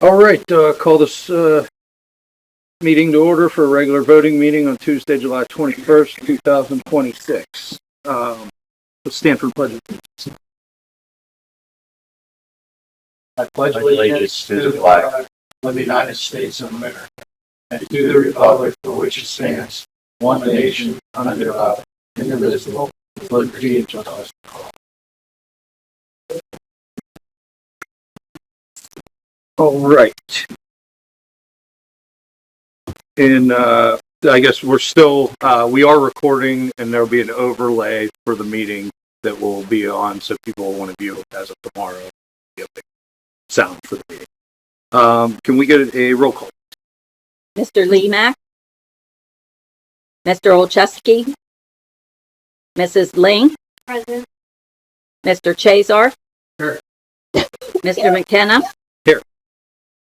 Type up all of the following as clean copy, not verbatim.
All right, call this meeting to order for a regular voting meeting on Tuesday, July 21st, 2026. Let's stand for pledge of allegiance. I pledge allegiance to the flag of the United States of America and to the republic for which it stands, one nation, under God, indivisible, with liberty and justice for all. All right. And I guess we're still, we are recording, and there'll be an overlay for the meeting that will be on, so people will want to view it as of tomorrow. Get the sound for the meeting. Can we get a roll call? Mr. Lemack, Mr. Olszewski, Mrs. Ling, Present. Mr. Chazar, Here. Mr. McKenna, Here.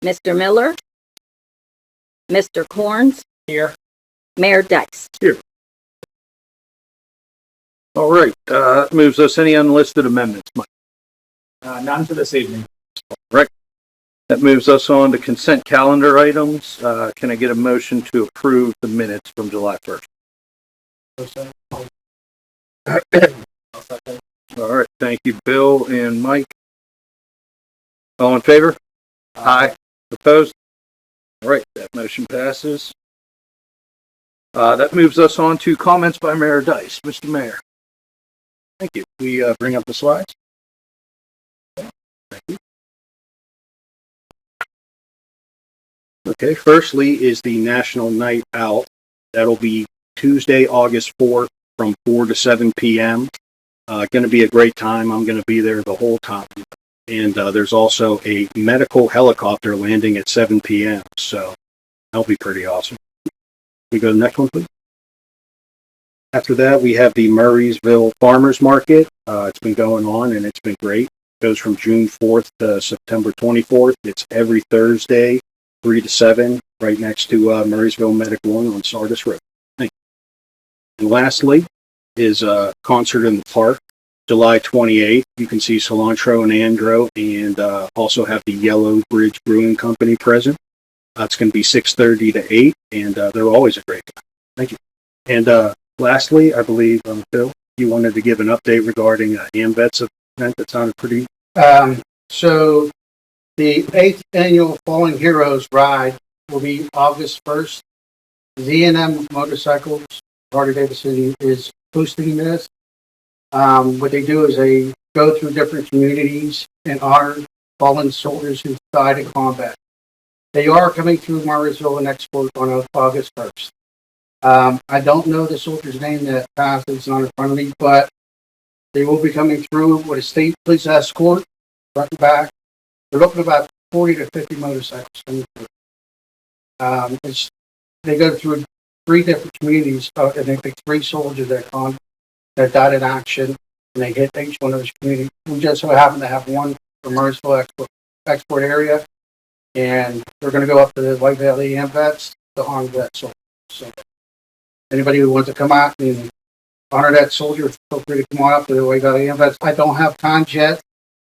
Mr. Miller, Mr. Corns, Here. Mayor Dice. All right, moves us any unlisted amendments, Mike? None for this evening. That moves us on to consent calendar items. Can I get a motion to approve the minutes from July 1st? All right, thank you, Bill and Mike. All in favor? Aye. Opposed? All right, that motion passes. That moves us on to comments by Mayor Dice. Mr. Mayor. Thank you. We bring up the slides. Thank you. Okay, firstly is the National Night Out. That'll be Tuesday, August 4th from 4 to 7 p.m. Going to be a great time. I'm going to be there the whole time. And there's also a medical helicopter landing at 7 p.m. So that'll be pretty awesome. We go to the next one, please. After that, we have the Murraysville Farmers Market. It's been going on and it's been great. It goes from June 4th to September 24th. It's every Thursday, 3 to 7, right next to Murraysville Medic 1 on Sardis Road. Thank you. And lastly is a concert in the park, July 28th. You can see Cilantro and Andro, and also have the Yellow Bridge Brewing Company present. It's going to be 6:30 to 8, and they're always a great time. Thank you. And lastly, I believe, Phil, you wanted to give an update regarding AMVET's event that sounded pretty... So the 8th annual Fallen Heroes ride will be August 1st. Z&M Motorcycles, Harley Davidson, is hosting this. What they do is they go through different communities and honor fallen soldiers who died in combat. They are coming through Murraysville and Export on August 1st. I don't know the soldier's name that passed. It's not in front of me, but they will be coming through with a state police escort, front and back. They're looking at about 40 to 50 motorcycles coming through. They go through 3 different communities, and they pick 3 soldiers that died in action, and they hit each one of those communities. We just so happen to have one from Murraysville export area, and they're going to go up to the White Valley AMVETs to honor that soldier. So anybody who wants to come out and honor that soldier, feel free to come on up to the White Valley AMVETs. I don't have times yet.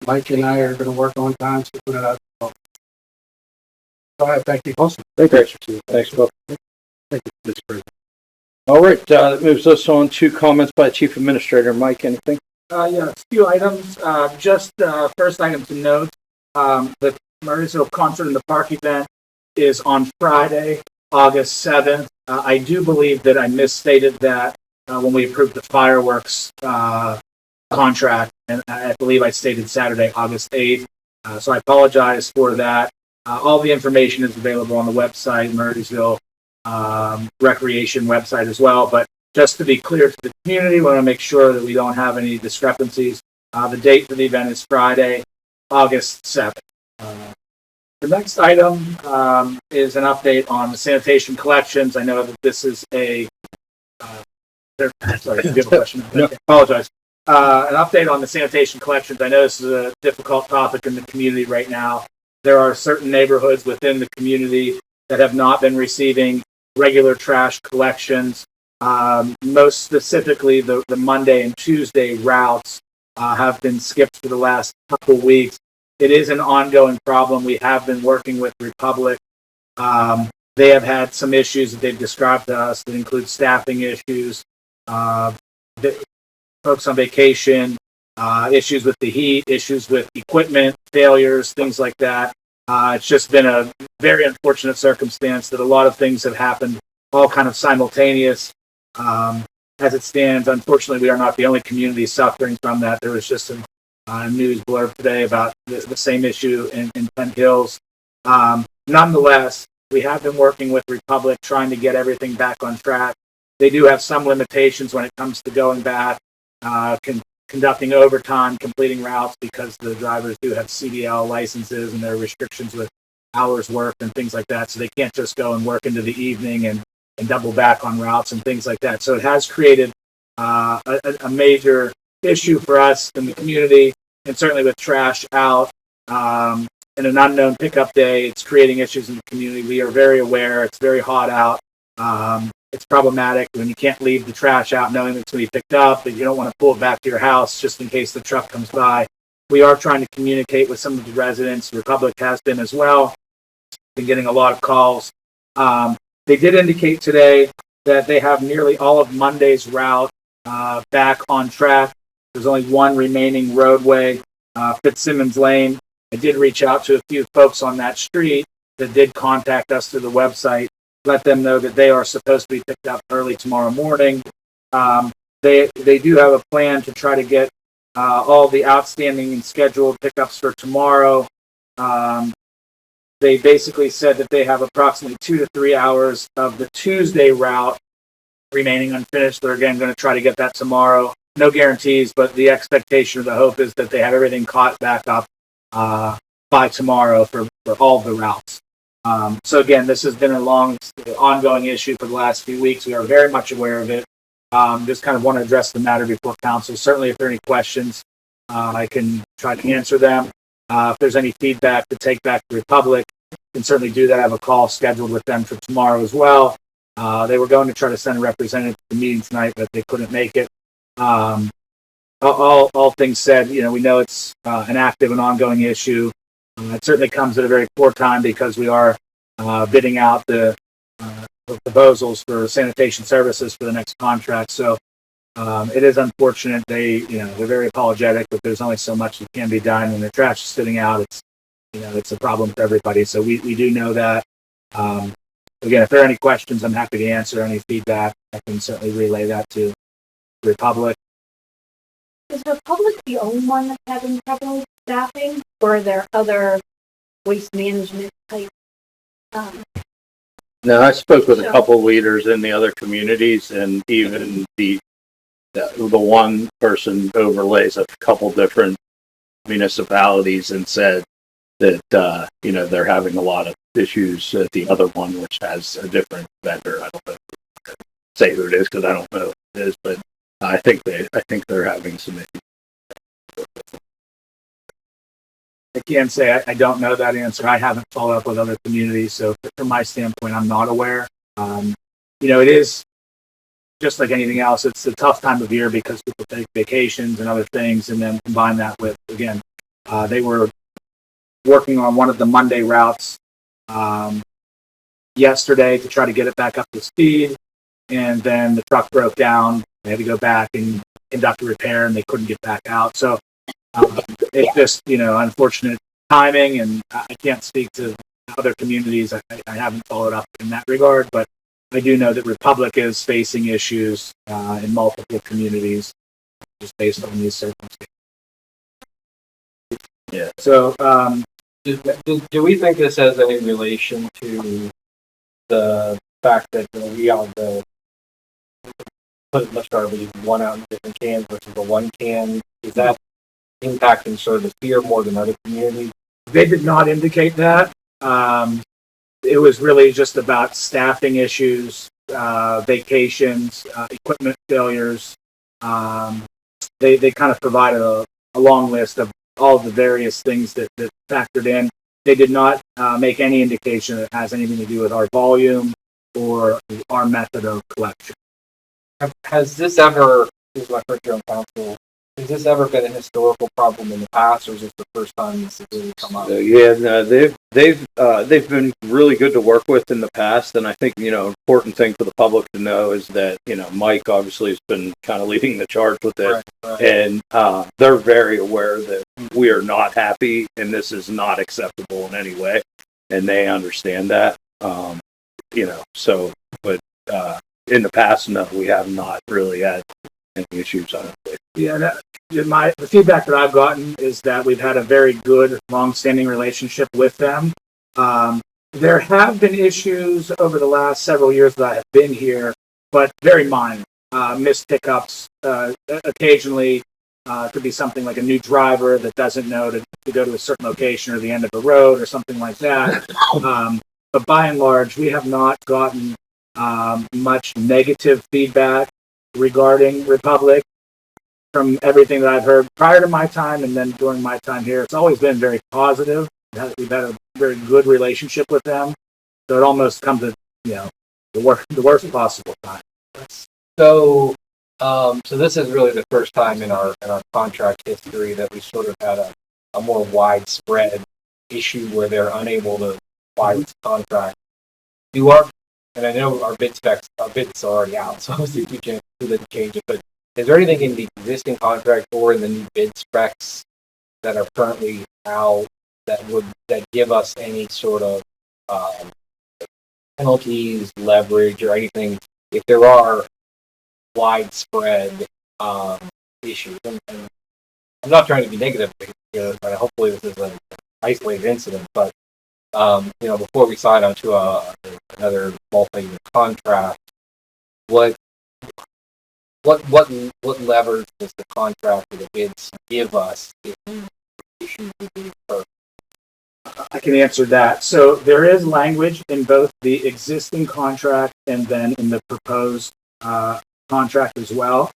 Mike and I are going to work on times to put it out. Go ahead, thank you. Awesome. Thank you. Thanks, Bill. Thank you, Mr. President. All right, that moves us on to comments by Chief Administrator. Mike, anything? Yeah, a few items. First item to note, the Murraysville Concert in the Park event is on Friday, August 7th. I do believe that I misstated that when we approved the fireworks contract, and I believe I stated Saturday, August 8th. So I apologize for that. All the information is available on the website, Murraysville Recreation website as well. But just to be clear to the community, we want to make sure that we don't have any discrepancies. The date for the event is Friday, August 7th. The next item is an update on the sanitation collections. I know that this is a... sorry, do you have a question? No. Okay, apologize. An update on the sanitation collections. I know this is a difficult topic in the community right now. There are certain neighborhoods within the community that have not been receiving regular trash collections. Most specifically, the Monday and Tuesday routes have been skipped for the last couple weeks. it is an ongoing problem. We have been working with Republic. They have had some issues that they've described to us that include staffing issues, folks on vacation, issues with the heat, issues with equipment failures, things like that. It's just been a very unfortunate circumstance that a lot of things have happened all kind of simultaneous. As it stands, unfortunately, we are not the only community suffering from that. There was just some news blurb today about the same issue in Penn Hills. Nonetheless, we have been working with Republic, trying to get everything back on track. They do have some limitations when it comes to going back, conducting overtime, completing routes, because the drivers do have CDL licenses and there are restrictions with hours worked and things like that. So they can't just go and work into the evening and double back on routes and things like that. So it has created a major issue for us in the community, and certainly with trash out and an unknown pickup day, it's creating issues in the community. We are very aware. It's very hot out. It's problematic when you can't leave the trash out knowing it's going to be picked up, but you don't want to pull it back to your house just in case the truck comes by. We are trying to communicate with some of the residents. Republic has been as well. Been getting a lot of calls. They did indicate today that they have nearly all of Monday's route back on track. There's only one remaining roadway, Fitzsimmons Lane. I did reach out to a few folks on that street that did contact us through the website, let them know that they are supposed to be picked up early tomorrow morning. They do have a plan to try to get all the outstanding and scheduled pickups for tomorrow. They basically said that they have approximately 2 to 3 hours of the Tuesday route remaining unfinished. They're again going to try to get that tomorrow. No guarantees, but the expectation or the hope is that they have everything caught back up by tomorrow for all of the routes. So again, this has been a long, ongoing issue for the last few weeks. We are very much aware of it. Just kind of want to address the matter before council. Certainly, if there are any questions, I can try to answer them. If there's any feedback to take back to Republic, can certainly do that. I have a call scheduled with them for tomorrow as well. They were going to try to send a representative to the meeting tonight, but they couldn't make it. All things said, we know it's an active and ongoing issue. It certainly comes at a very poor time because we are bidding out the proposals for sanitation services for the next contract. So it is unfortunate. They're very apologetic, but there's only so much that can be done. When the trash is sitting out, it's a problem for everybody. So we do know that. Again, if there are any questions, I'm happy to answer any feedback. I can certainly relay that to Republic. Is Republic the only one that's having trouble with staffing, or are there other waste management type? No, I spoke with a couple leaders in the other communities, and even the one person overlays a couple different municipalities and said that they're having a lot of issues at the other one, which has a different vendor. I don't know say who it is because I don't know who it is, but I think they're having some issues. I can't say I don't know that answer. I haven't followed up with other communities, so from my standpoint, I'm not aware. It is just like anything else. It's a tough time of year because people take vacations and other things, and then combine that with, again, they were working on one of the Monday routes yesterday to try to get it back up to speed, and then the truck broke down. They had to go back and conduct a repair, and they couldn't get back out. So it's just, unfortunate timing, and I can't speak to other communities. I haven't followed up in that regard, but I do know that Republic is facing issues in multiple communities just based on these circumstances. Yeah. So, do we think this has any relation to the fact that we have put much garbage one out in different cans versus the one can? Is that impacting service here more than other communities? They did not indicate that. It was really just about staffing issues, vacations, equipment failures. They kind of provided a long list of all the various things that factored in. They did not make any indication that it has anything to do with our volume or our method of collection. Has this ever, this is my first year on council, Has this ever been a historical problem in the past, or is this the first time this has really come up? Yeah, no, they've been really good to work with in the past, and I think important thing for the public to know is that Mike obviously has been kind of leading the charge with it, Right. and they're very aware that we are not happy, and this is not acceptable in any way, and they understand that. But in the past, no, we have not really had any issues on it. Yeah, the feedback that I've gotten is that we've had a very good, long-standing relationship with them. There have been issues over the last several years that I have been here, but very minor. Missed pickups. Occasionally, could be something like a new driver that doesn't know to go to a certain location or the end of a road or something like that. But by and large, we have not gotten much negative feedback regarding Republic. From everything that I've heard prior to my time and then during my time here, it's always been very positive. We've had a very good relationship with them. So it almost comes to, the worst possible time. So, so this is really the first time in our contract history that we sort of had a more widespread issue where they're unable to apply this contract. And I know our bids are already out, so obviously we can't change it, but is there anything in the existing contract or in the new bid specs that are currently out that give us any sort of penalties, leverage, or anything if there are widespread issues? And I'm not trying to be negative here, but hopefully this is an isolated incident. But before we sign on to another multi-year contract, what levers does the contract or the bids give us if issues would be occurred? I can answer that. So there is language in both the existing contract and then in the proposed contract as well.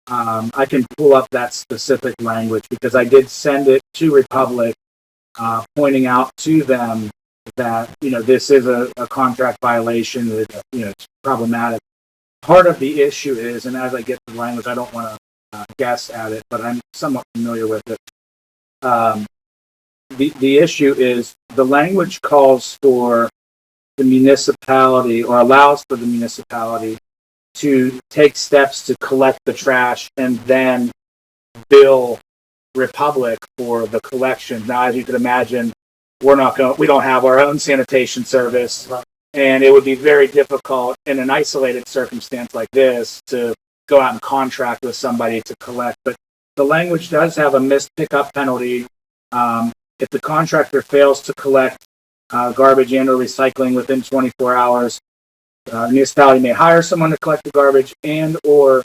I can pull up that specific language because I did send it to Republic, pointing out to them that this is a contract violation, that it's problematic. Part of the issue is, and as I get to the language, I don't want to guess at it, but I'm somewhat familiar with it. The issue is the language calls for the municipality or allows for the municipality to take steps to collect the trash and then bill Republic for the collection. Now, as you can imagine, we don't have our own sanitation service. And it would be very difficult in an isolated circumstance like this to go out and contract with somebody to collect. But the language does have a missed pickup penalty. If the contractor fails to collect garbage and or recycling within 24 hours, the municipality may hire someone to collect the garbage and or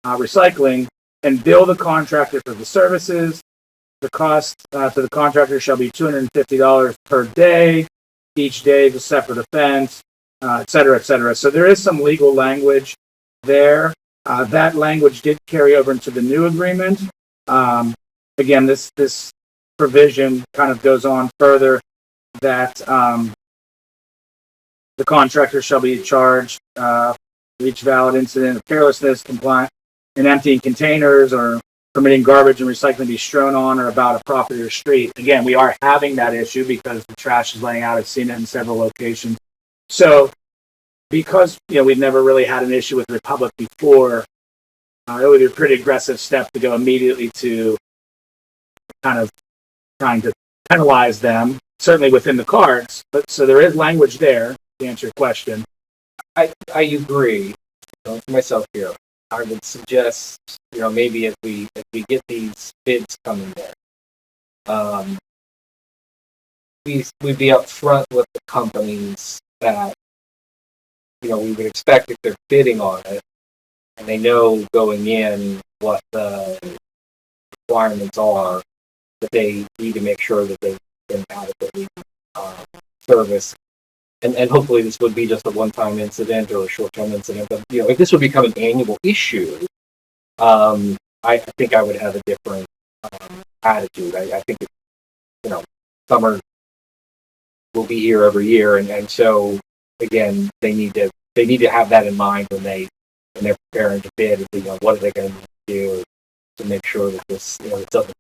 recycling and bill the contractor for the services. The cost to the contractor shall be $250 per day. Each day is a separate offense, et cetera, et cetera. So there is some legal language there. That language did carry over into the new agreement. Again, this provision kind of goes on further that the contractor shall be charged for each valid incident of carelessness, compliant in emptying containers or permitting garbage and recycling to be strewn on or about a property or street. Again, we are having that issue because the trash is laying out. I've seen it in several locations. So because we've never really had an issue with Republic before, it would be a pretty aggressive step to go immediately to kind of trying to penalize them, certainly within the cards. But so there is language there to answer your question. I agree. For myself here, I would suggest, maybe as we get these bids coming in, we'd be upfront with the companies that, we would expect if they're bidding on it, and they know going in what the requirements are, that they need to make sure that they've been adequately serviced. And hopefully this would be just a one-time incident or a short-term incident. But, if this would become an annual issue, I think I would have a different attitude. I think, summer will be here every year. And so, again, they need to have that in mind when they're preparing to bid. What are they going to do? to make sure that this, it doesn't.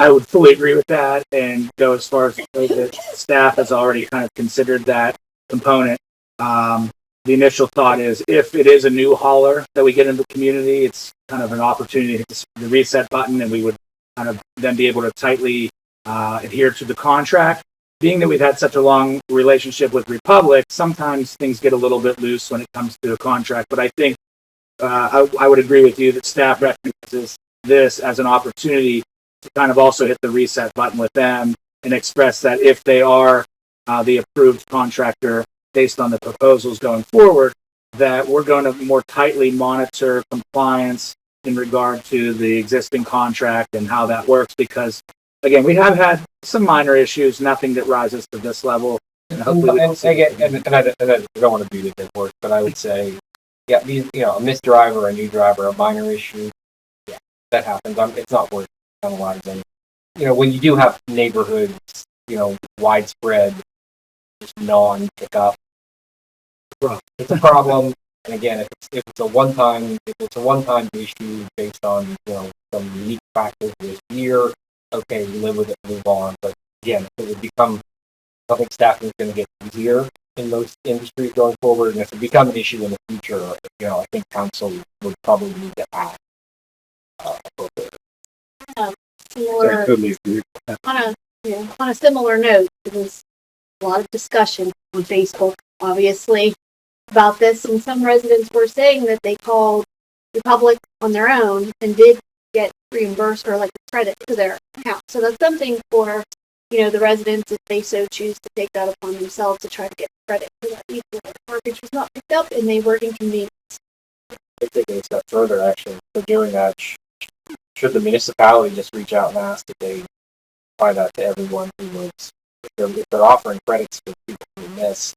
I would fully agree with that and go as far as to say that staff has already kind of considered that component. The initial thought is if it is a new hauler that we get into the community, it's kind of an opportunity to hit the reset button and we would kind of then be able to tightly adhere to the contract. Being that we've had such a long relationship with Republic, sometimes things get a little bit loose when it comes to a contract, but I think I would agree with you that staff recognizes this as an opportunity to kind of also hit the reset button with them and express that if they are the approved contractor based on the proposals going forward, that we're going to more tightly monitor compliance in regard to the existing contract and how that works. Because again, we have had some minor issues, nothing that rises to this level. And hopefully we don't see And I don't want to beat a dead horse, but I would say, yeah, these, a missed driver, a new driver, a minor issue, yeah, that happens. It's not worth analyzing. When you do have neighborhoods, widespread, just non-pickup, it's a problem. And again, if it's a one-time issue based on some unique factors this year, okay, we live with it, move on. But again, if it would become, I think staffing is going to get easier in most industries going forward, and if it becomes an issue in the future, I think council would probably need to act appropriately. Or Totally agree. on a similar note, there was a lot of discussion on Facebook, obviously, about this, and some residents were saying that they called Republic on their own and did get reimbursed or like a credit to their account. So that's something for the residents, if they so choose to take that upon themselves to try to get credit for that. Even if their garbage was not picked up and they were inconvenienced. They're taking it a step further, actually. For doing that, should the municipality just reach out and ask that they apply that to everyone who was, if they're offering credits for people who miss,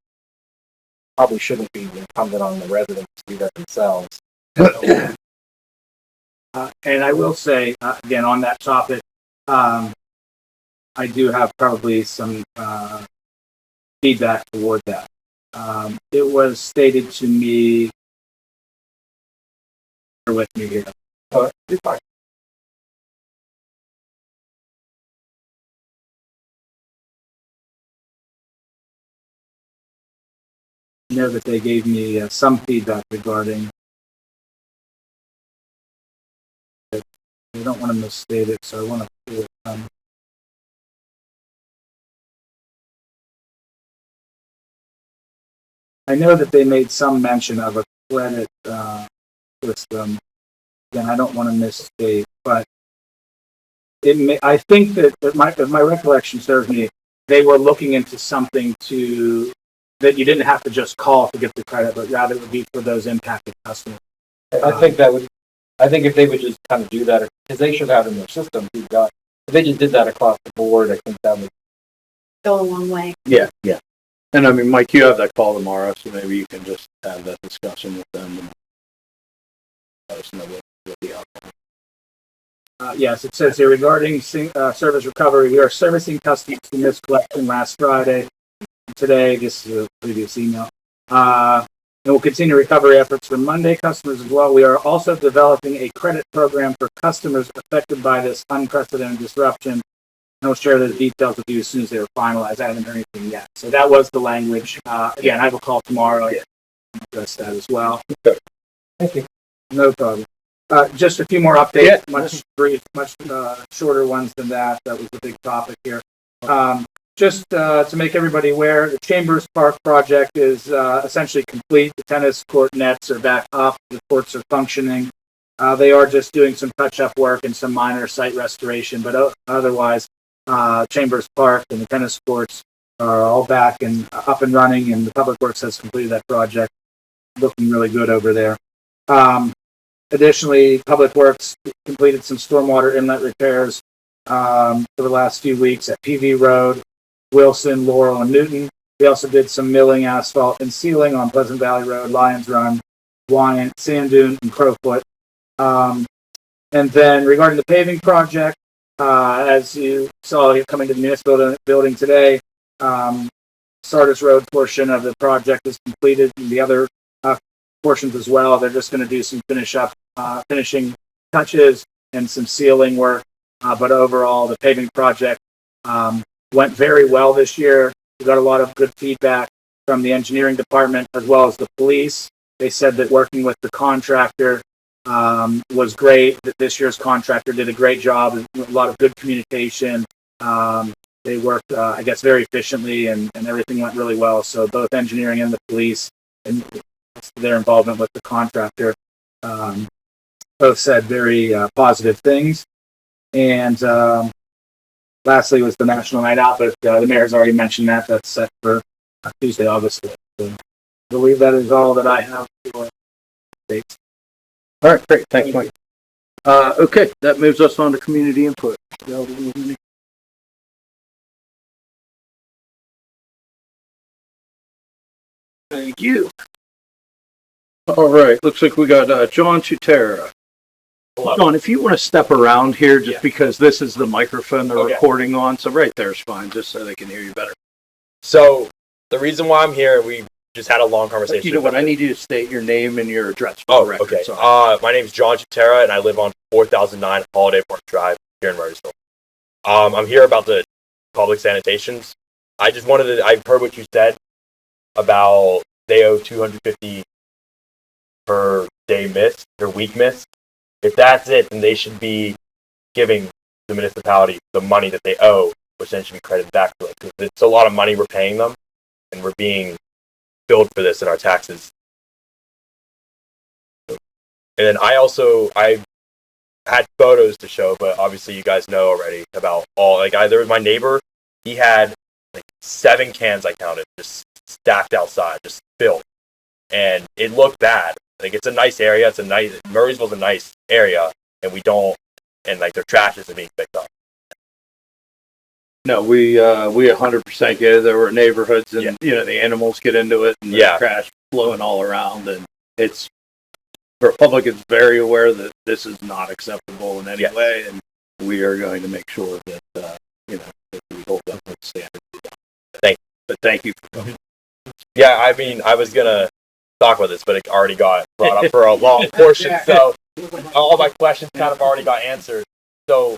probably shouldn't be incumbent on the residents to do that themselves. And I will say, again, on that topic, I do have probably some feedback toward that. It was stated to me, bear with me here. You're fine. I know that they gave me some feedback regarding. I don't want to misstate it, so I want to do it. I know that they made some mention of a credit system. Again, I don't want to misstate, but I think that if my recollection serves me, they were looking into something that you didn't have to just call to get the credit, but rather it would be for those impacted customers. I think if they would just kind of do that, because they should have in their system, if they just did that across the board, I think that would Go a long way. Yeah. And I mean, Mike, you have that call tomorrow, so maybe you can just have that discussion with them and let us know what the outcome. Yes, it says here regarding service recovery, we are servicing customers who missed collection last Friday. Today, this is a previous email. And we'll continue recovery efforts for Monday customers as well. We are also developing a credit program for customers affected by this unprecedented disruption. And I'll share those details with you as soon as they are finalized. I haven't heard anything yet. So that was the language. Again, I have a call tomorrow. I can address that as well. Thank you. No problem. Just a few more updates, much brief, much shorter ones than that. That was the big topic here. Just to make everybody aware, the Chambers Park project is essentially complete. The tennis court nets are back up. The courts are functioning. They are just doing some touch-up work and some minor site restoration, but otherwise, Chambers Park and the tennis courts are all back and up and running, and the Public Works has completed that project. Looking really good over there. Additionally, Public Works completed some stormwater inlet repairs for the last few weeks at PV Road, Wilson, Laurel, and Newton. We also did some milling, asphalt, and sealing on Pleasant Valley Road, Lions Run, Wyant, Sand Dune, and Crowfoot. And then regarding the paving project, as you saw coming to the municipal building today, Sardis Road portion of the project is completed, and the other portions as well. They're just going to do some finishing touches and some sealing work. But overall, the paving project went very well this year. We got a lot of good feedback from the engineering department as well as the police. They said that working with the contractor was great, that this year's contractor did a great job, a lot of good communication. They worked, I guess, very efficiently and everything went really well. So both engineering and the police and their involvement with the contractor both said very positive things. And lastly was the National Night Out, but the mayor's already mentioned that. That's set for Tuesday, August 5th. So I believe that is all that I have for dates. All right, great. Thanks, Mike. Okay, that moves us on to community input. Thank you. All right, looks like we got John Chutera. John, if you want to step around here, just because this is the microphone they're recording on, so right there's fine, just so they can hear you better. So the reason why I'm here, we just had a long conversation. You know what? I need you to state your name and your address for the record. Okay. Sorry. My name is John Chutera, and I live on 4009 Holiday Park Drive here in Murrysville. I'm here about the public sanitations. I just wanted to. I've heard what you said about they owe $250 per day missed, per week missed. If that's it, then they should be giving the municipality the money that they owe, which then should be credited back to us. Because it's a lot of money we're paying them, and we're being billed for this in our taxes. And then I had photos to show, but obviously you guys know already about all, there was my neighbor, he had 7 cans I counted, just stacked outside, just filled. And it looked bad. It's a nice area, Murrysville's a nice area, and their trash isn't being picked up. No, we 100% get it. There were neighborhoods and, the animals get into it and the trash blowing all around. And the public is very aware that this is not acceptable in any way. And we are going to make sure that, that we hold up to the standard. Thank you. Yeah, I mean, I was going to talk about this, but it already got brought up for a long portion. So all my questions kind of already got answered. So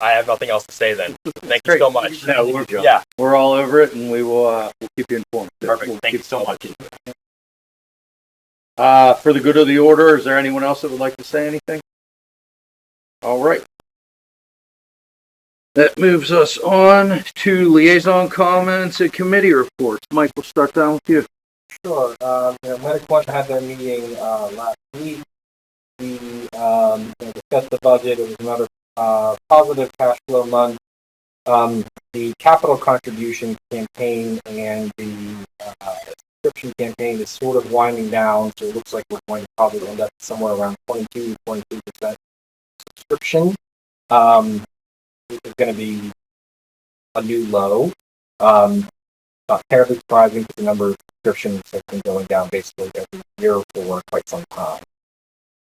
I have nothing else to say then. Thank you so much. No, we're all over it, and we will we'll keep you informed. Perfect. Thank you so much. For the good of the order, is there anyone else that would like to say anything? All right. That moves us on to liaison comments and committee reports. Mike, we'll start down with you. Sure. Medic One had their meeting last week. We discussed the budget. It was another positive cash flow month. The capital contribution campaign and the subscription campaign is sort of winding down, so it looks like we're going to probably end up somewhere around 22-23% subscription, which is going to be a new low. Not terribly surprising because the number of subscriptions have been going down basically every year for quite some time.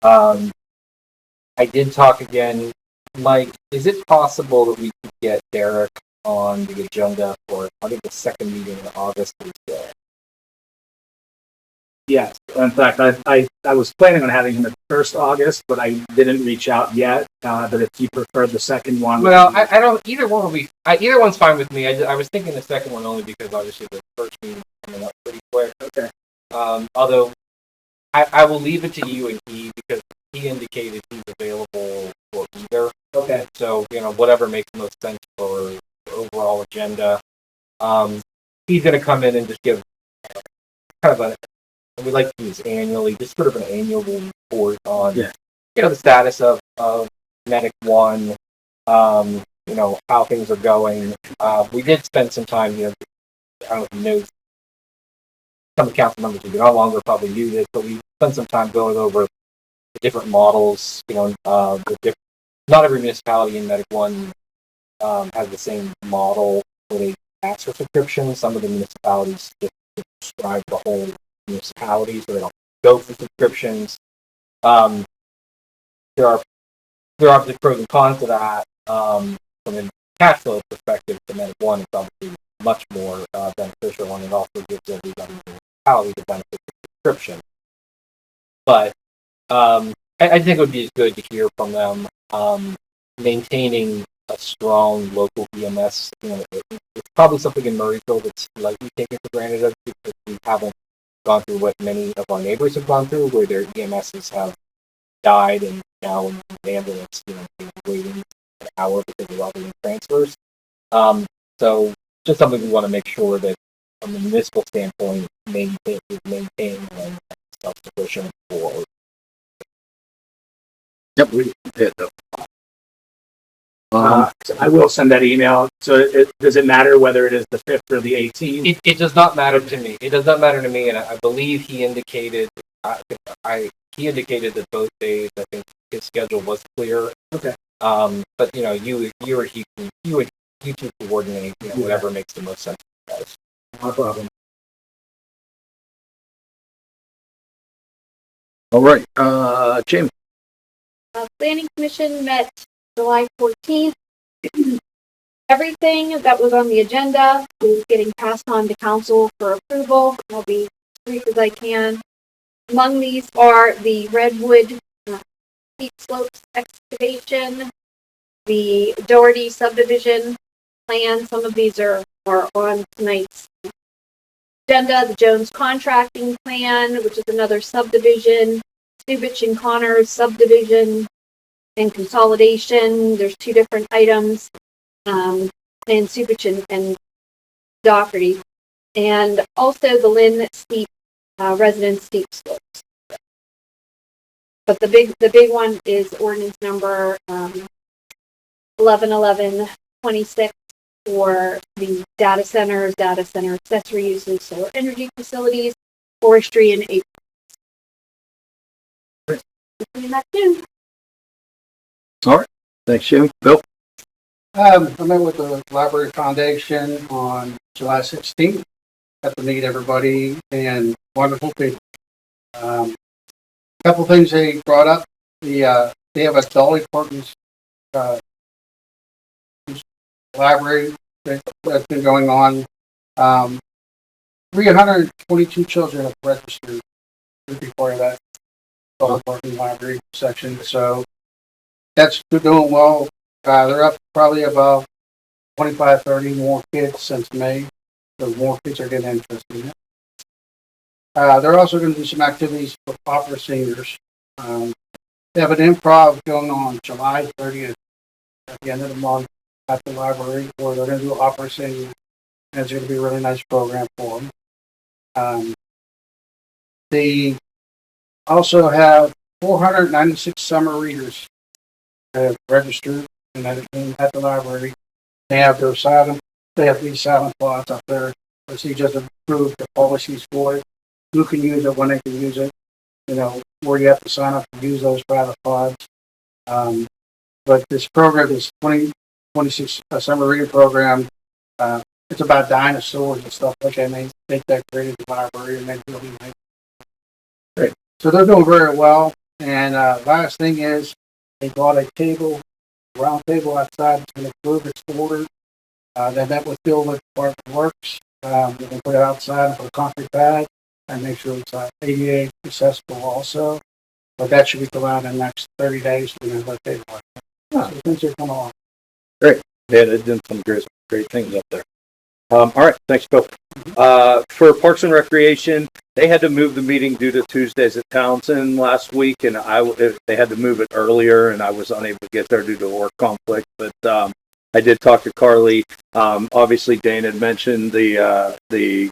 I did talk again. Mike, is it possible that we could get Derek on the agenda for, I think, the second meeting in August? Yes. In fact, I was planning on having him at 1st August, but I didn't reach out yet. But if you prefer the second one. Well, I don't, either one will be, either one's fine with me. I was thinking the second one only because obviously the first meeting is coming up pretty quick. Okay. Although, I will leave it to you and he, because he indicated he's available for either. Okay. So, whatever makes most sense for the overall agenda. He's going to come in and just give kind of and we like to do this annually, just sort of an annual report on, the status of Medic One, how things are going. We did spend some time, I don't know if you know, some of the council members who no longer probably do this, but we spent some time going over the different models, not every municipality in Medic One has the same model where they ask for subscriptions. Some of the municipalities just subscribe the whole municipality, so they don't go for subscriptions. There are obviously pros and cons to that. From a cash flow perspective, the Medic One is obviously much more beneficial, and it also gives everybody in the municipality the benefit of subscription. But I think it would be good to hear from them. Maintaining a strong local EMS, it's probably something in Murrayville that's likely taken for granted of because we haven't gone through what many of our neighbors have gone through, where their EMSs have died and now in the ambulance, waiting an hour because of all the transfers. So just something we want to make sure that from a municipal standpoint, maintain self-sufficient for. Yep, we did though. I will send that email. So does it matter whether it is the 5th or the 18th? It does not matter to me. It does not matter to me, and I believe he indicated. He indicated that both days. I think his schedule was clear. Okay. But you or he, you two coordinate. Whatever makes the most sense for you guys. No problem. All right, Jamie. Planning Commission met July 14th. Everything that was on the agenda is getting passed on to council for approval. I'll be as brief as I can. Among these are the Redwood steep slopes excavation, the Doherty subdivision plan. Some of these are on tonight's agenda. The Jones contracting plan, which is another subdivision, Stubich and Connors subdivision and consolidation. There's two different items, and Stubich and Doherty, and also the Lynn steep residence steep slopes. But the big one is ordinance number 111126 for the data centers, data center accessory uses, solar energy facilities, forestry, and acre. All right, thanks, Jamie. Bill. I met with the Library Foundation on July 16th. Got to meet everybody and wonderful people. Couple things they brought up. They have a Dolly Parton's library that's been going on. 322 children have registered before that Dolly Parton library section. So they're doing well. They're up probably about 25, 30 more kids since May. So more kids are getting interested in it. They're also going to do some activities for opera singers. They have an improv going on July 30th at the end of the month at the library where they're going to do opera singing. And it's going to be a really nice program for them. They also have 496 summer readers that have registered and at the library. They have their these silent plots up there. He just approved the policies for it. Who can use it, when they can use it, where you have to sign up to use those private pods. But this program, this 2026 summer reading program, it's about dinosaurs and stuff like that. And they think that created the library and they really like it. Great. So they're doing very well. And last thing is they bought a round table outside. It's going to prove its order. They met with Bill with Department of Works. They're going to put it outside and put a concrete pad and make sure it's ADA accessible also. But that should be around in the next 30 days. We're going to let table like that. So things are coming along. Great. Yeah, they've done some great things up there. All right, thanks, Bill. For Parks and Recreation, they had to move the meeting due to Tuesdays at Townsend last week, and they had to move it earlier, and I was unable to get there due to work conflict. But I did talk to Carly. Obviously, Dane had mentioned the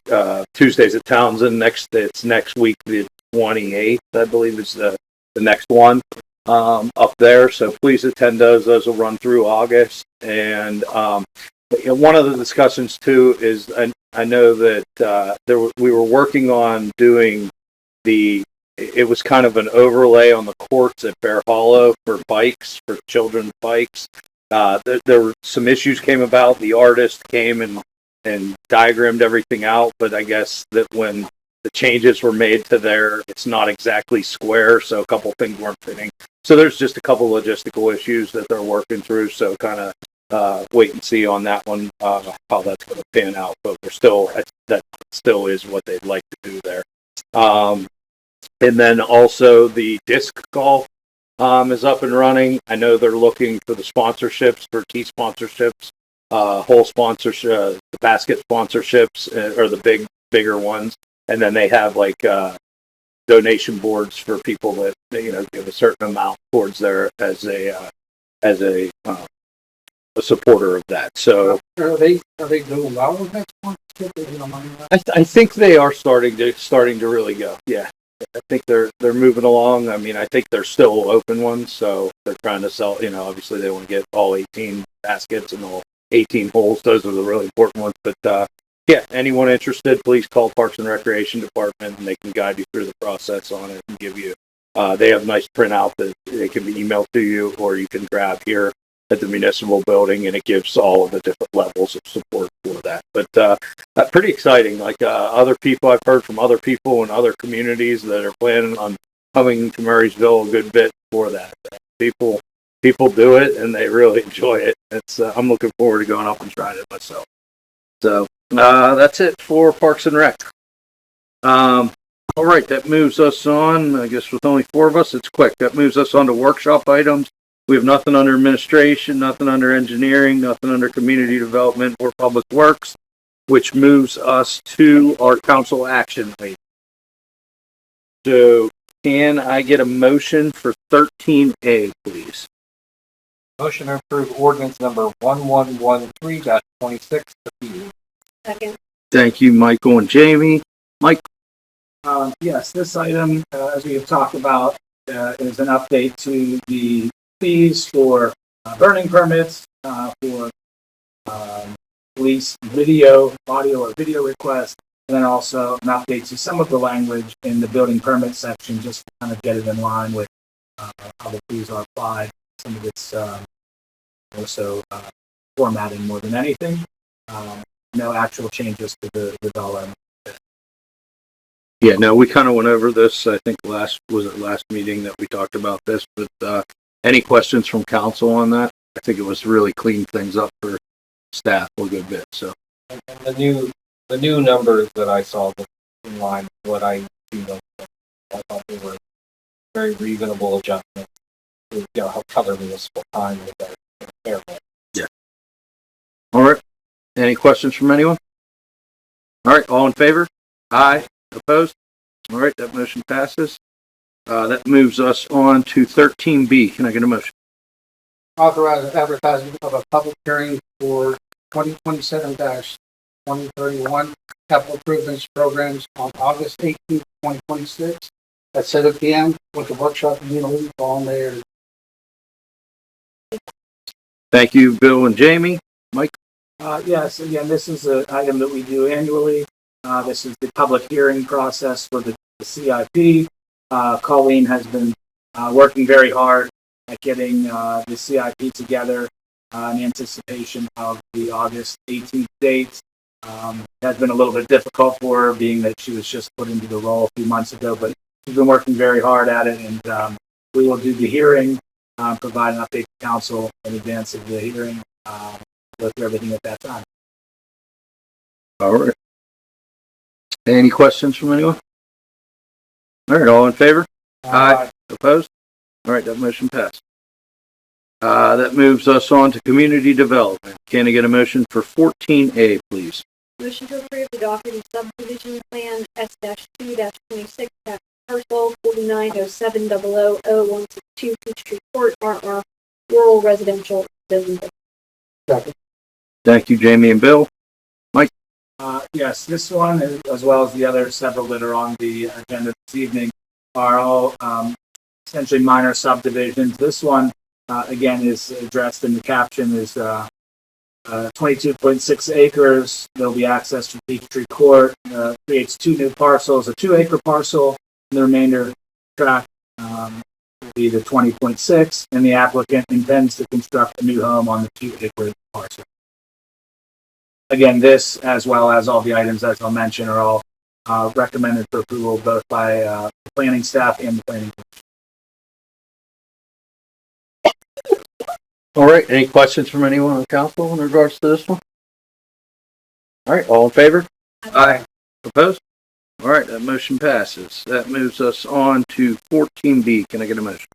Tuesdays at Townsend. It's next week, the 28th, I believe, is the next one up there. So please attend those. Those will run through August. And one of the discussions too is I know that we were working on doing it was kind of an overlay on the courts at Bear Hollow for bikes, for children's bikes. There were some issues came about. The artist came and diagrammed everything out, but I guess that when the changes were made to there, it's not exactly square, so a couple things weren't fitting. So there's just a couple logistical issues that they're working through, so kind of wait and see on that one, how that's going to pan out, but that still is what they'd like to do there. And then also the disc golf is up and running. I know they're looking for the sponsorships, for tea sponsorships, whole sponsorship, the basket sponsorships, or the bigger ones. And then they have like, donation boards for people that, give a certain amount towards there as a supporter of that. So Are they doing well with that sponsorship? If you don't mind me asking? I think they are starting to really go. Yeah. I think they're moving along. I mean, I think they're still open ones, so they're trying to sell, obviously they want to get all 18 baskets and all 18 holes. Those are the really important ones. But, yeah, anyone interested, please call Parks and Recreation Department and they can guide you through the process on it and give you, they have nice printout that they can be emailed to you or you can grab here at the municipal building, and it gives all of the different levels of support for that. But pretty exciting. Like other people, I've heard from other people in other communities that are planning on coming to Murraysville a good bit for that. People do it, and they really enjoy it. It's I'm looking forward to going up and trying it myself. So that's it for Parks and Rec. All right, that moves us on. I guess with only 4 of us, it's quick. That moves us on to workshop items. We have nothing under administration, nothing under engineering, nothing under community development or public works, which moves us to our council action item. So can I get a motion for 13A, please? Motion to approve ordinance number 1113-26. Second. Thank you, Michael and Jamie. Mike? Yes, this item, as we have talked about, is an update to the fees for burning permits, for police audio or video requests, and then also an update to some of the language in the building permit section, just to kind of get it in line with how the fees are applied. Some of it's also formatting more than anything. No actual changes to the dollar amount. Yeah, no, we kind of went over this, I think last meeting that we talked about this, but any questions from council on that? I think it was really cleaned things up for staff a good bit, so. And the new numbers that I saw were in line with what I see them. I thought they were very reasonable adjustments to help cover municipal time with their fair. Yeah. All right. Any questions from anyone? All right, all in favor? Aye. Opposed? All right, that motion passes. That moves us on to 13B. Can I get a motion? Authorize advertising of a public hearing for 2027-2031 capital improvements programs on August 18th, 2026 at 7 p.m. with the workshop immediately on there. Thank you, Bill and Jamie. Mike? Yes, again, this is an item that we do annually. This is the public hearing process for the CIP. Colleen has been working very hard at getting the CIP together in anticipation of the August 18th date. It has been a little bit difficult for her, being that she was just put into the role a few months ago, but she's been working very hard at it, and we will do the hearing, provide an update to council in advance of the hearing, go through everything at that time. All right. Any questions from anyone? All right, all in favor? Aye. Opposed? All right, that motion passed. That moves us on to community development. Can I get a motion for 14A, please? Motion to approve the Doherty subdivision plan S-2-26 parcel 4907000162 Peachtree Court, RR, rural residential zone. Second. Thank you, Jamie and Bill. Yes, this one, as well as the other several that are on the agenda this evening, are all essentially minor subdivisions. This one, again, is addressed in the caption is 22.6 acres. There'll be access to Peachtree Court. Creates 2 new parcels, a 2-acre parcel, and the remainder tract will be the 20.6, and the applicant intends to construct a new home on the 2-acre parcel. Again, this, as well as all the items as I'll mention, are all recommended for approval both by the planning staff and the planning commission. All right, any questions from anyone on the council in regards to this one? All right, all in favor? Aye. Opposed? All right, that motion passes. That moves us on to 14B. Can I get a motion?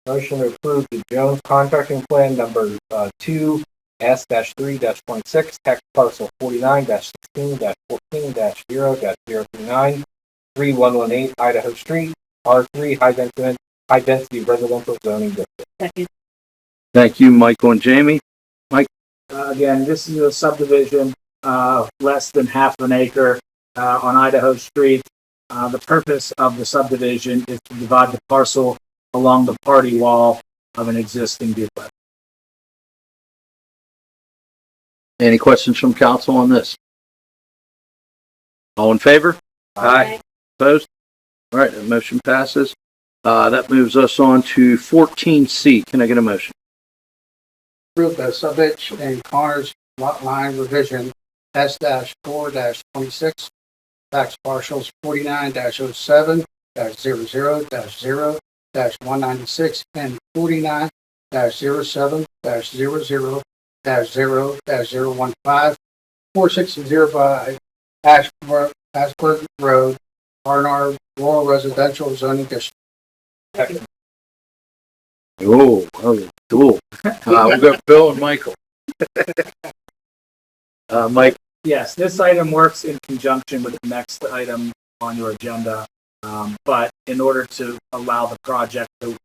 Motion to approve the Jones contracting plan number 2S-3-26, tax parcel 49-16-14-0-039, 3118 Idaho Street, R3 high density residential zoning district. Second. Thank you, Michael and Jamie. Again, this is a subdivision, less than half an acre, on Idaho Street. The purpose of the subdivision is to divide the parcel along the party wall of an existing duplex. Any questions from council on this? All in favor? Aye. Opposed? All right, the motion passes. That moves us on to 14C. Can I get a motion? Approve the Subitch and Connors lot line revision S-4-26, tax parcels 49-07-00-0-196 and 49-07-00-0-015, 4605 Ashburn Road, R&R Rural Residential Zoning District. Oh, cool. We'll go Bill and Michael. Mike, Yes, this item works in conjunction with the next item on your agenda. But in order to allow the project to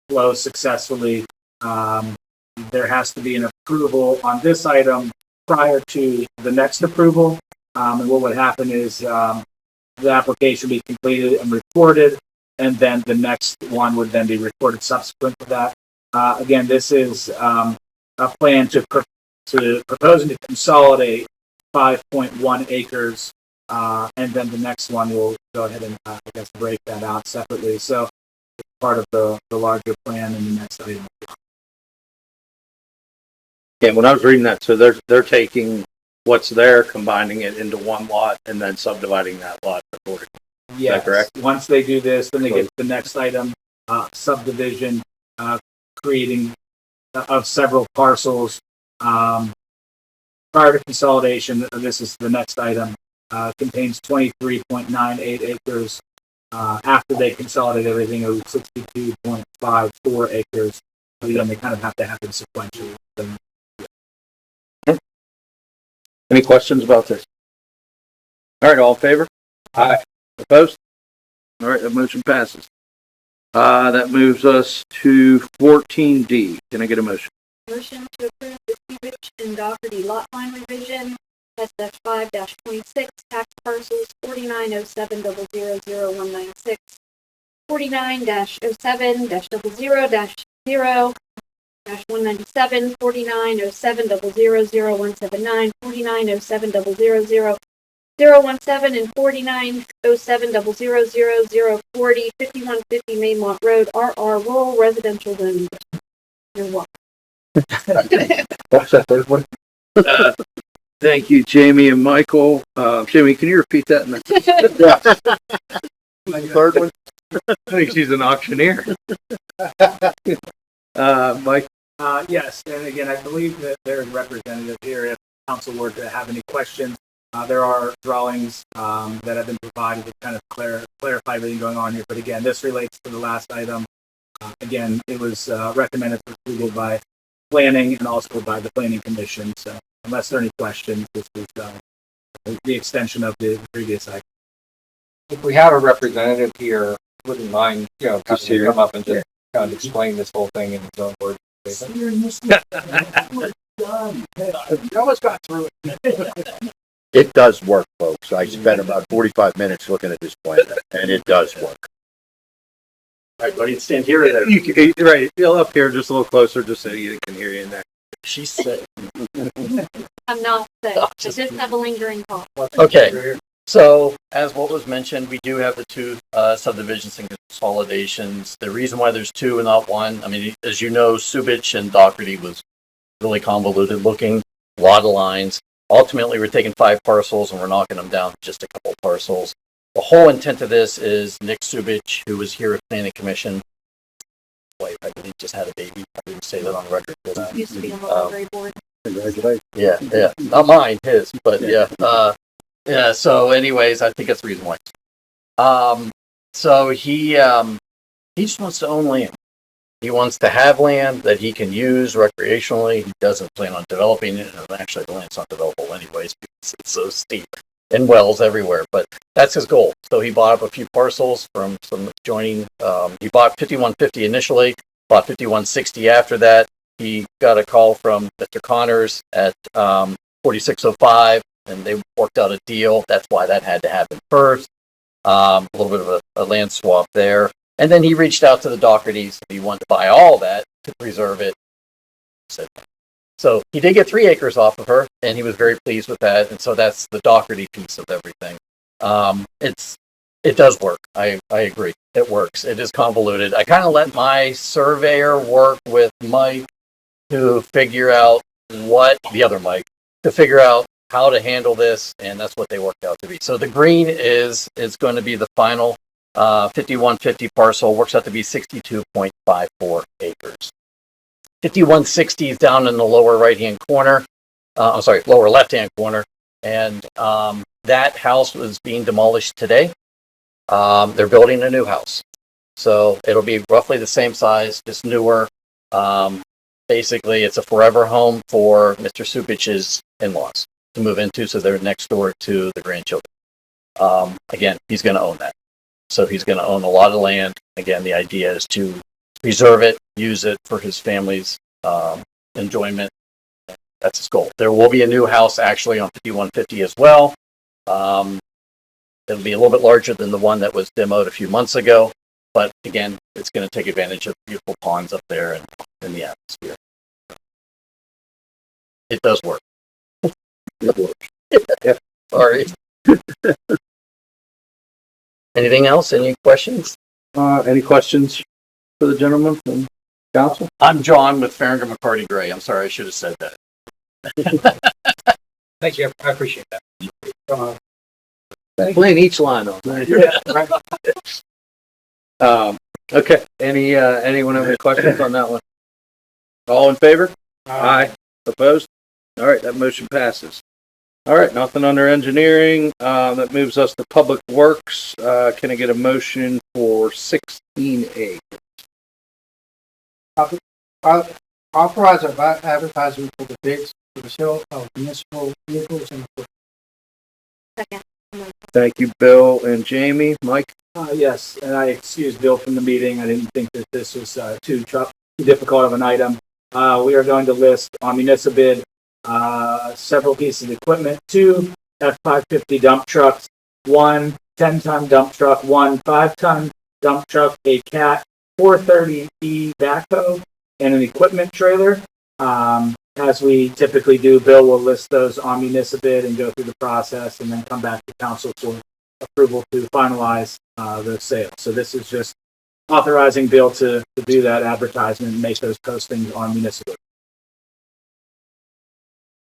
flow successfully, there has to be an approval on this item prior to the next approval. And what would happen is the application be completed and recorded, and then the next one would then be recorded subsequent to that. Again, this is a plan to propose and to consolidate 5.1 acres, and then the next one will go ahead and I guess break that out separately. So it's part of the larger plan in the next item. yeah, when I was reading that, so they're taking what's there, combining it into one lot, and then subdividing that lot accordingly. Yes. correct? Once they do this, then they get to the next item, subdivision, creating of several parcels. Prior to consolidation, this is the next item, contains 23.98 acres. After they consolidate everything, it was 62.54 acres. But again, they kind of have to happen sequentially. Any questions about this? All right, all in favor? Aye. Opposed? All right, that motion passes. That moves us to 14D. Can I get a motion? Motion to approve the Stevenage and Doherty lot line revision, S-5-26, tax parcels 49-07-000-196, 49-07-00-0-197, 49-07-00-179, 49-07-00-017, and 49-07-00-040, 5150 Mainmont Road, RR Rural Residential Zoning District. You're welcome. What's that third one? Thank you, Jamie and Michael. Jamie, can you repeat that? Third one? I think she's an auctioneer. Mike? Yes, and again, I believe that there's representative here if council were to have any questions. There are drawings that have been provided to kind of clarify everything going on here. But again, this relates to the last item. Again, it was recommended for approval by planning and also by the planning commission. So unless there are any questions, this is the extension of the previous item. If we have a representative here, wouldn't mind, come up and just kind of explain this whole thing in his own words. Almost got through it. It does work, folks. I spent about 45 minutes looking at this plan, and it does work. All right, buddy, stand here or there. Right, you'll up here just a little closer just so you can hear you in there. She said. I'm not sick. I just have a lingering cough. Okay, so as what was mentioned, we do have the two subdivisions and consolidations. The reason why there's two and not one, I mean, as you know, Subitch and Doherty was really convoluted looking, a lot of lines. Ultimately, we're taking 5 parcels and we're knocking them down to just a couple parcels. The whole intent of this is Nick Subitch, who was here at Planning Commission, wife, I believe, just had a baby. I didn't say that on the record. But, Used to be on the library board. Congratulations. yeah, not mine, his, but yeah. Yeah, so anyways, I think that's the reason why. So he just wants to own land. He wants to have land that he can use recreationally. He doesn't plan on developing it. And actually, the land's not developable anyways because it's so steep and wells everywhere. But that's his goal. So he bought up a few parcels from some adjoining. He bought 5150 initially, bought 5160 after that. He got a call from Mr. Connors at 4605, and they worked out a deal. That's why that had to happen first. A little bit of a land swap there. And then he reached out to the Dohertys. He wanted to buy all that to preserve it. So he did get 3 acres off of her, and he was very pleased with that. And so that's the Doherty piece of everything. It does work. I agree. It works. It is convoluted. I kind of let my surveyor work with Mike to figure out the other Mike, to figure out how to handle this, and that's what they worked out to be. So the green is going to be the final 5150 parcel, works out to be 62.54 acres. 5160 is down in the lower right-hand corner. Lower left-hand corner. And that house was being demolished today. They're building a new house. So it'll be roughly the same size, just newer. Basically, it's a forever home for Mr. Supich's in-laws to move into, so they're next door to the grandchildren. Again, he's going to own that. So he's going to own a lot of land. Again, the idea is to preserve it, use it for his family's enjoyment. That's his goal. There will be a new house actually on 5150 as well. It'll be a little bit larger than the one that was demoed a few months ago. But again, it's going to take advantage of beautiful ponds up there and in the atmosphere. It does work. It works. Sorry. Anything else? Any questions? Any questions for the gentleman from council? I'm John with Farragut McCarty Gray. I'm sorry, I should have said that. Thank you. I appreciate that. Explain each line on that. Okay. Anyone have any questions on that one? All in favor? Aye. Opposed? All right, that motion passes. All right, nothing under engineering. That moves us to Public Works. Can I get a motion for 16A? Authorize advertising for the bids for the sale of municipal vehicles and equipment. Second. Thank you, Bill and Jamie. Mike? Yes, and I excused Bill from the meeting. I didn't think that this was too difficult of an item. We are going to list on municipal bid several pieces of equipment: 2 F550 dump trucks, 1 10-ton dump truck, 1 5-ton dump truck, a CAT 430E backhoe, and an equipment trailer. As we typically do, Bill will list those on municipal bid and go through the process and then come back to council for approval to finalize the sale. So this is just authorizing Bill to do that advertisement and make those postings on municipal.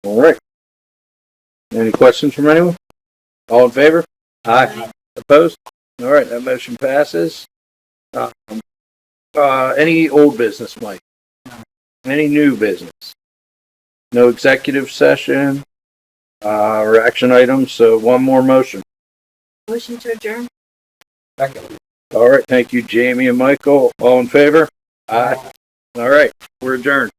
All right. Any questions from anyone? All in favor? Aye. Opposed? All right, that motion passes. Any old business, Mike? Any new business? No executive session or action items, so one more motion. Motion to adjourn. All right, thank you, Jamie and Michael. All in favor? Aye. All right, we're adjourned.